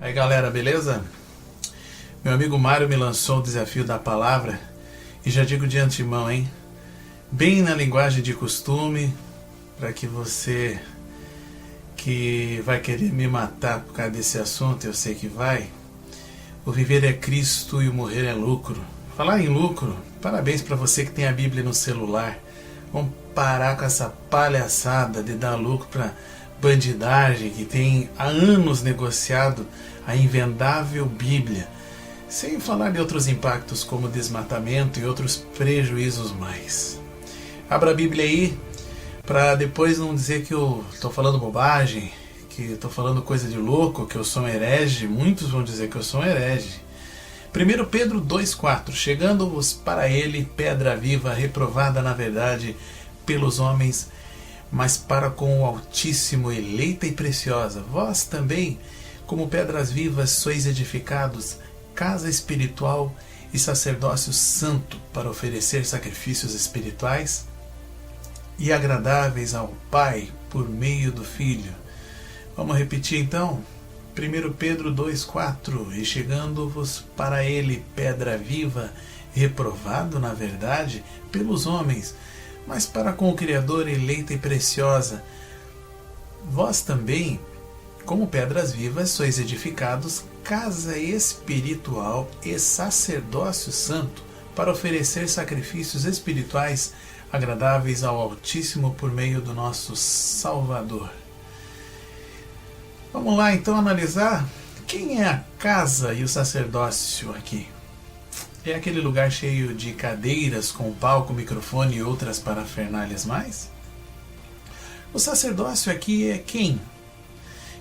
Aí galera, beleza? Meu amigo Mário me lançou o desafio da palavra e já digo de antemão, hein? Bem na linguagem de costume, para que você que vai querer me matar por causa desse assunto, eu sei que vai. O viver é Cristo e o morrer é lucro. Falar em lucro, parabéns para você que tem a Bíblia no celular. Vamos parar com essa palhaçada de dar lucro para bandidagem que tem há anos negociado a invendável Bíblia, sem falar de outros impactos como desmatamento e outros prejuízos mais. Abra a Bíblia aí, para depois não dizer que eu estou falando bobagem, que estou falando coisa de louco, que eu sou um herege. Muitos vão dizer que eu sou um herege. 1 Pedro 2,4: Chegando-vos para ele pedra viva, reprovada na verdade pelos homens, mas para com o Altíssimo eleita e preciosa. Vós também, como pedras vivas, sois edificados, casa espiritual e sacerdócio santo, para oferecer sacrifícios espirituais e agradáveis ao Pai por meio do Filho. Vamos repetir então? 1 Pedro 2,4: E chegando-vos para ele pedra viva, reprovado na verdade pelos homens, mas para com o Criador eleita e preciosa. Vós também, como pedras vivas, sois edificados, casa espiritual e sacerdócio santo, para oferecer sacrifícios espirituais agradáveis ao Altíssimo por meio do nosso Salvador. Vamos lá então analisar quem é a casa e o sacerdócio aqui. É aquele lugar cheio de cadeiras com palco, microfone e outras parafernálias mais? O sacerdócio aqui é quem?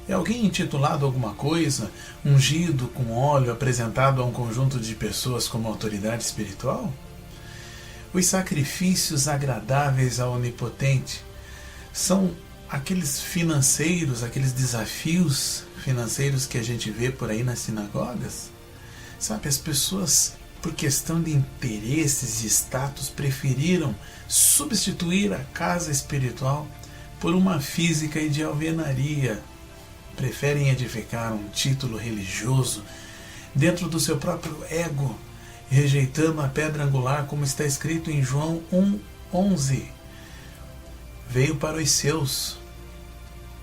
É alguém intitulado alguma coisa, ungido com óleo, apresentado a um conjunto de pessoas como autoridade espiritual? Os sacrifícios agradáveis ao Onipotente são aqueles financeiros, aqueles desafios financeiros que a gente vê por aí nas sinagogas? Sabe, as pessoas, por questão de interesses e status, preferiram substituir a casa espiritual por uma física e de alvenaria. Preferem edificar um título religioso dentro do seu próprio ego, rejeitando a pedra angular, como está escrito em João 1,11. Veio para os seus,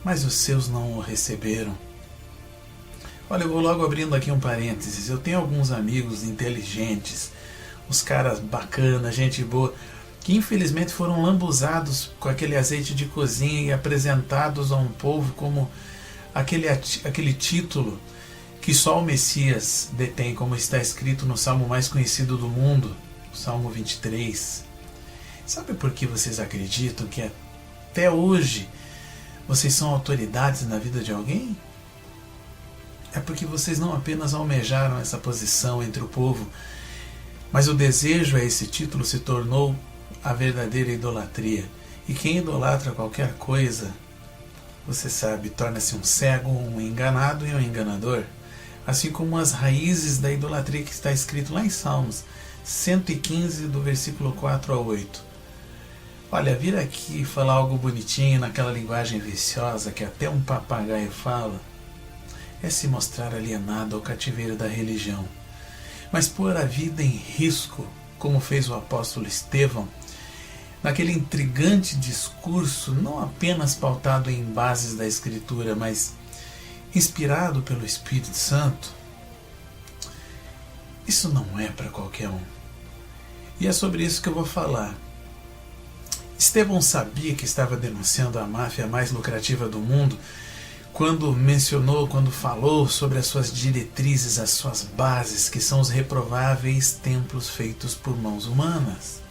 mas os seus não o receberam. Olha, eu vou logo abrindo aqui um parênteses. Eu tenho alguns amigos inteligentes, uns caras bacanas, gente boa, que infelizmente foram lambuzados com aquele azeite de cozinha e apresentados a um povo como aquele título que só o Messias detém, como está escrito no salmo mais conhecido do mundo, o Salmo 23. Sabe por que vocês acreditam que até hoje vocês são autoridades na vida de alguém? É porque vocês não apenas almejaram essa posição entre o povo, mas o desejo a esse título se tornou a verdadeira idolatria. E quem idolatra qualquer coisa, você sabe, torna-se um cego, um enganado e um enganador. Assim como as raízes da idolatria que está escrito lá em Salmos 115, do versículo 4 ao 8. Olha, vir aqui falar algo bonitinho naquela linguagem viciosa que até um papagaio fala, é se mostrar alienado ao cativeiro da religião. Mas pôr a vida em risco, como fez o apóstolo Estevão, naquele intrigante discurso, não apenas pautado em bases da Escritura, mas inspirado pelo Espírito Santo, isso não é para qualquer um. E é sobre isso que eu vou falar. Estevão sabia que estava denunciando a máfia mais lucrativa do mundo quando falou sobre as suas diretrizes, as suas bases, que são os reprováveis templos feitos por mãos humanas.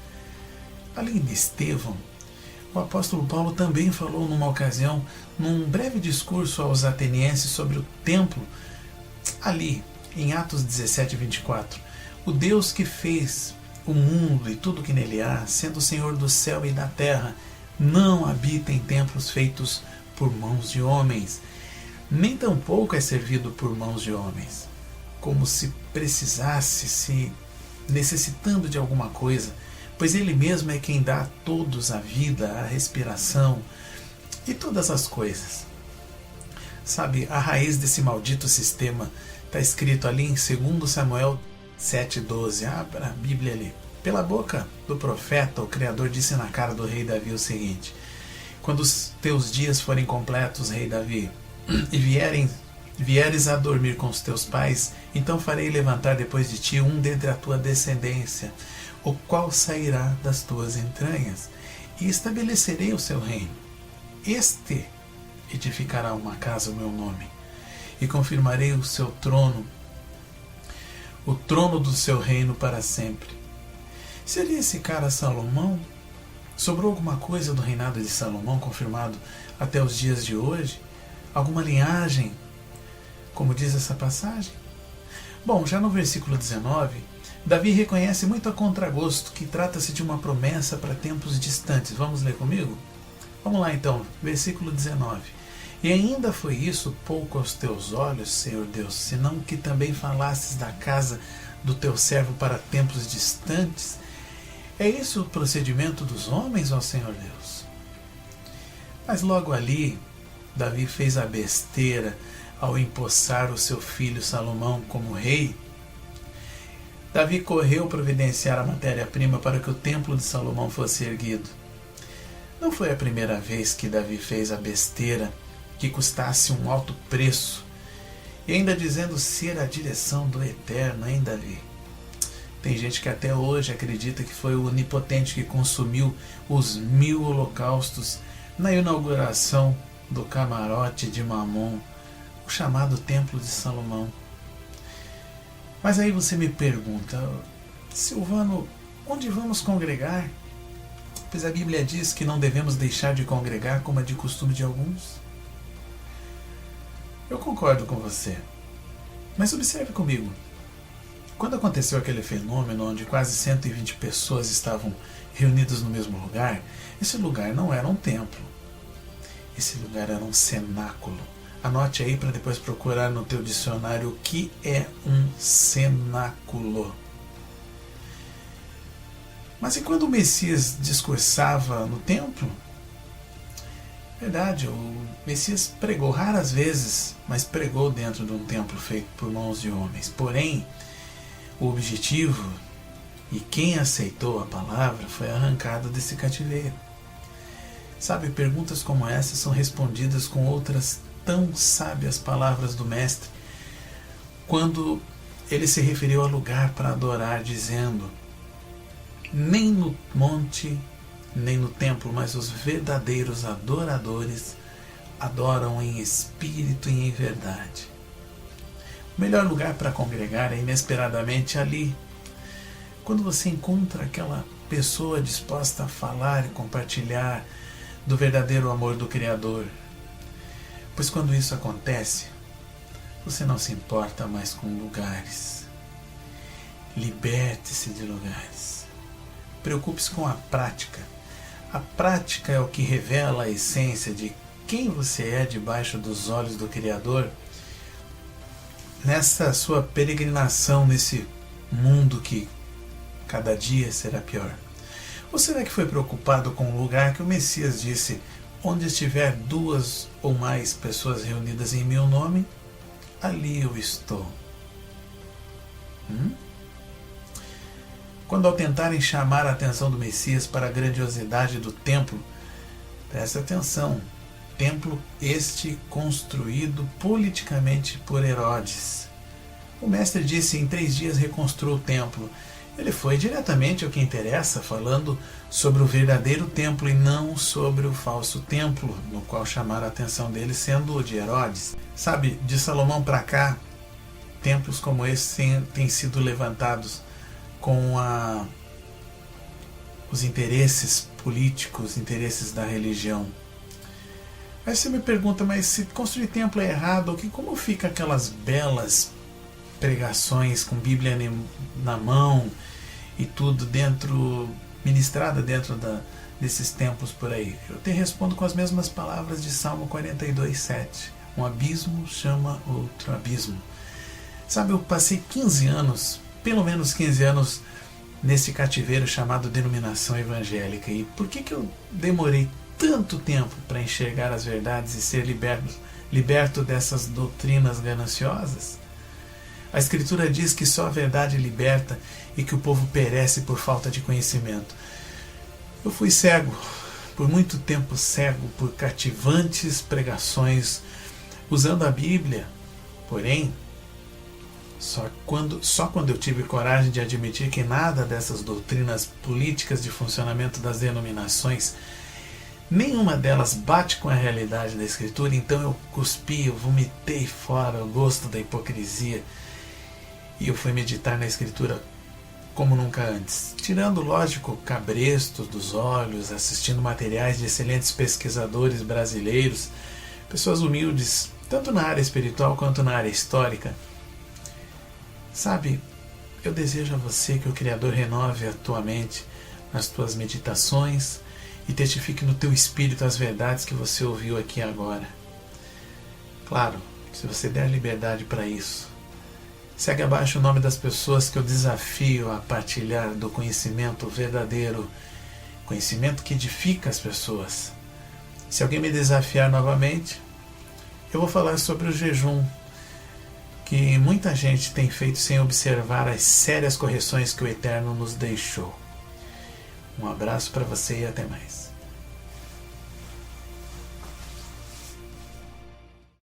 Além de Estevão, o apóstolo Paulo também falou numa ocasião, num breve discurso aos atenienses sobre o templo, ali em Atos 17, 24. O Deus que fez o mundo e tudo que nele há, sendo o Senhor do céu e da terra, não habita em templos feitos por mãos de homens, nem tampouco é servido por mãos de homens, como se precisasse, se necessitando de alguma coisa, pois Ele mesmo é quem dá a todos a vida, a respiração e todas as coisas. Sabe, a raiz desse maldito sistema está escrito ali em 2 Samuel 7,12. Abra a Bíblia ali. Pela boca do profeta, o Criador disse na cara do rei Davi o seguinte: quando os teus dias forem completos, rei Davi, e vieres a dormir com os teus pais, então farei levantar depois de ti um dentre a tua descendência, o qual sairá das tuas entranhas, e estabelecerei o seu reino. Este edificará uma casa ao meu nome, e confirmarei o seu trono, o trono do seu reino para sempre. Seria esse cara Salomão? Sobrou alguma coisa do reinado de Salomão confirmado até os dias de hoje? Alguma linhagem, como diz essa passagem? Bom, já no versículo 19, Davi reconhece muito a contragosto que trata-se de uma promessa para tempos distantes. Vamos ler comigo? Vamos lá então, versículo 19. E ainda foi isso pouco aos teus olhos, Senhor Deus, senão que também falasses da casa do teu servo para tempos distantes? É isso o procedimento dos homens, ó Senhor Deus? Mas logo ali, Davi fez a besteira ao empossar o seu filho Salomão como rei. Davi correu providenciar a matéria-prima para que o templo de Salomão fosse erguido. Não foi a primeira vez que Davi fez a besteira que custasse um alto preço, e ainda dizendo ser a direção do Eterno, hein, Davi? Tem gente que até hoje acredita que foi o Onipotente que consumiu os 1000 holocaustos na inauguração do camarote de Mamon, o chamado Templo de Salomão. Mas aí você me pergunta: Silvano, onde vamos congregar? Pois a Bíblia diz que não devemos deixar de congregar como é de costume de alguns. Eu concordo com você, mas observe comigo. Quando aconteceu aquele fenômeno onde quase 120 pessoas estavam reunidas no mesmo lugar, esse lugar não era um templo. Esse lugar era um cenáculo. Anote aí para depois procurar no teu dicionário o que é um cenáculo. Mas e quando o Messias discursava no templo? Verdade, o Messias pregou raras vezes, mas pregou dentro de um templo feito por mãos de homens. Porém, o objetivo e quem aceitou a palavra foi arrancado desse cativeiro. Sabe, perguntas como essa são respondidas com outras tão sábias palavras do Mestre, quando ele se referiu ao lugar para adorar, dizendo: nem no monte, nem no templo, mas os verdadeiros adoradores adoram em espírito e em verdade. O melhor lugar para congregar é inesperadamente ali, quando você encontra aquela pessoa disposta a falar e compartilhar do verdadeiro amor do Criador. Pois quando isso acontece, você não se importa mais com lugares. Liberte-se de lugares. Preocupe-se com a prática. A prática é o que revela a essência de quem você é debaixo dos olhos do Criador, nessa sua peregrinação nesse mundo que cada dia será pior. Ou será que foi preocupado com o lugar que o Messias disse: onde estiver 2 ou mais pessoas reunidas em meu nome, ali eu estou? Quando ao tentarem chamar a atenção do Messias para a grandiosidade do templo, presta atenção, templo este construído politicamente por Herodes. O mestre disse: em 3 dias reconstrua o templo. Ele foi diretamente ao que interessa, falando sobre o verdadeiro templo e não sobre o falso templo, no qual chamaram a atenção dele sendo o de Herodes. Sabe, de Salomão para cá, templos como esse têm sido levantados com os interesses políticos, interesses da religião. Aí você me pergunta: mas se construir templo é errado, como fica aquelas belas pregações com Bíblia na mão e tudo ministrada dentro desses templos por aí? Eu te respondo com as mesmas palavras de Salmo 42:7. Um abismo chama outro abismo. Sabe, eu passei 15 anos, pelo menos 15 anos, nesse cativeiro chamado denominação evangélica. E por que eu demorei tanto tempo para enxergar as verdades e ser liberto dessas doutrinas gananciosas? A Escritura diz que só a verdade liberta e que o povo perece por falta de conhecimento. Eu fui cego, por muito tempo cego, por cativantes pregações usando a Bíblia. Porém, só quando eu tive coragem de admitir que nada dessas doutrinas políticas de funcionamento das denominações, nenhuma delas bate com a realidade da Escritura, então eu cuspi, eu vomitei fora o gosto da hipocrisia e eu fui meditar na Escritura como nunca antes, tirando, lógico, cabrestos dos olhos, assistindo materiais de excelentes pesquisadores brasileiros, pessoas humildes, tanto na área espiritual quanto na área histórica. Sabe, eu desejo a você que o Criador renove a tua mente nas tuas meditações e testifique no teu espírito as verdades que você ouviu aqui agora. Claro, se você der liberdade para isso. Segue abaixo o nome das pessoas que eu desafio a partilhar do conhecimento verdadeiro, conhecimento que edifica as pessoas. Se alguém me desafiar novamente, eu vou falar sobre o jejum, que muita gente tem feito sem observar as sérias correções que o Eterno nos deixou. Um abraço para você e até mais.